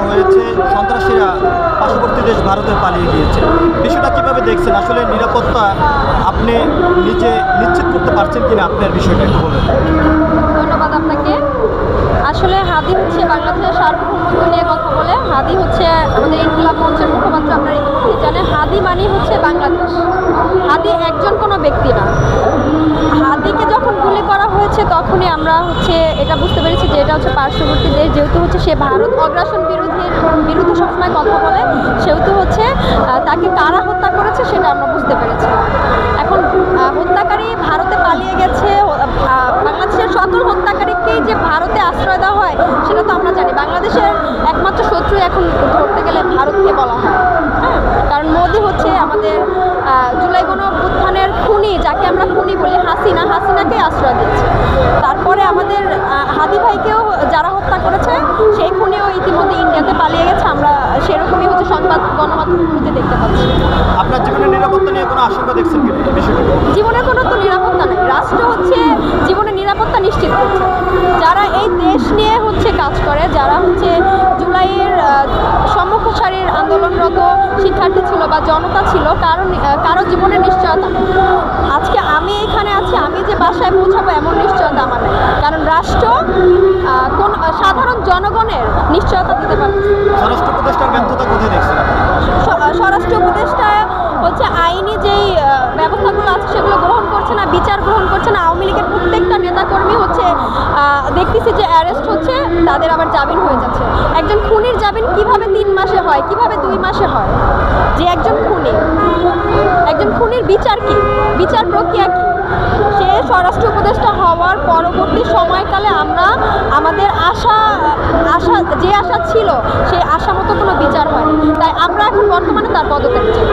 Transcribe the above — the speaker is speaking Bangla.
হয়েছে, সন্ত্রাসীরা পার্শ্ববর্তী দেশ ভারতে পালিয়ে গিয়েছে। বিষয়টা কীভাবে দেখছেন? আসলে নিরাপত্তা আপনি নিজে নিশ্চিত করতে পারছেন কিনা, আপনার বিষয়টা একটু বলবেন। ধন্যবাদ আপনাকে। আসলে হাদি হচ্ছে বাংলাদেশের সার্বভৌমত্ব নিয়ে কথা বলে। হাদি হচ্ছে আমাদের ইনকিলাব মঞ্চের মুখপাত্র, আপনারা ইতিমধ্যে জানেন। হাদি মানে হচ্ছে বাংলাদেশ। হাদি একজন কোনো ব্যক্তি না। হাদিকে যখন গুলি করা হয়েছে তখনই আমরা হচ্ছে এটা বুঝতে পেরেছি যে এটা হচ্ছে পার্শ্ববর্তী দেশ, যেহেতু হচ্ছে সে ভারত অগ্রাসন বিরুদ্ধে সবসময় কথা বলে, সেহেতু হচ্ছে তাকে কারা হত্যা করেছে সেটা আমরা বুঝতে পেরেছি। এখন হত্যাকারী ভারতে পালিয়ে গেছে, বাংলাদেশের সকল হত্যাকারীকেই যে ভারতে আশ্রয় দেওয়া হয় সেটা তো আমরা জানি। বাংলাদেশের একমাত্র শত্রু এখন ধরতে গেলে ভারতকে বলা হয়, হ্যাঁ, কারণ মোদি হচ্ছে আমাদের জুলাই গণঅভ্যুত্থানের খুনি, যাকে আমরা খুনি বলি, হাসিনাকে আশ্রয় দিয়েছে। তারপরে আমাদের হাদি ভাইকেও যারা হত্যা করেছে সেই খুনিও ইতিমধ্যে ইন্ডিয়াতে পালিয়ে গেছে। আমরা সেরকমই হচ্ছে সংবাদ গণমাধ্যমগুলোতে দেখতে পাচ্ছি। আপনার জীবনের নিরাপত্তা নিয়ে কোনো আশঙ্কা দেখছেন কিনা এই বিষয়টা? জীবনের কোনো তো নিরাপত্তা নাই। রাষ্ট্র হচ্ছে জীবনের নিরাপত্তা নিশ্চিত করছে। যারা এই দেশ নিয়ে হচ্ছে কাজ করে, যারা হচ্ছে জুলাইয়ের সম্মুখ সারির আন্দোলনরত শিক্ষার্থী ছিল বা জনতা ছিল, কারো জীবনের নিশ্চয়তা নেই। আজকে আমি এখানে আছি, আমি যে বাসায় পৌঁছাবো এমন নিশ্চয়তা আমার নেই, কারণ রাষ্ট্র কোন সাধারণ জনগণের নিশ্চয়তা দিতে পারছে। স্বরাষ্ট্র উপদেষ্টার ব্যর্থতা কোথায় দেখছেন আপনি? স্বরাষ্ট্র উপদেষ্টা হচ্ছে আইনি যেই ব্যবস্থাগুলো আছে সেগুলো গ্রহণ করছে না, বিচার গ্রহণ করছে না। আওয়ামী লীগের প্রত্যেকটা নেতাকর্মী হচ্ছে দেখতেছি যে অ্যারেস্ট হচ্ছে, তাদের আবার জামিন হয়ে যাচ্ছে। একজন খুনির জামিন কিভাবে 3 মাসে হয়, কিভাবে 2 মাসে হয়? যে একজন খুনির বিচার কি, বিচার প্রক্রিয়া কি? সে স্বরাষ্ট্র উপদেষ্টা হওয়ার পরবর্তী সময়কালে আমরা আমাদের আশা যে আশা ছিল সেই আশা মতো কোনো বিচার হয়নি, তাই আমরা এখন বর্তমানে তার পদত্যাগ চাই।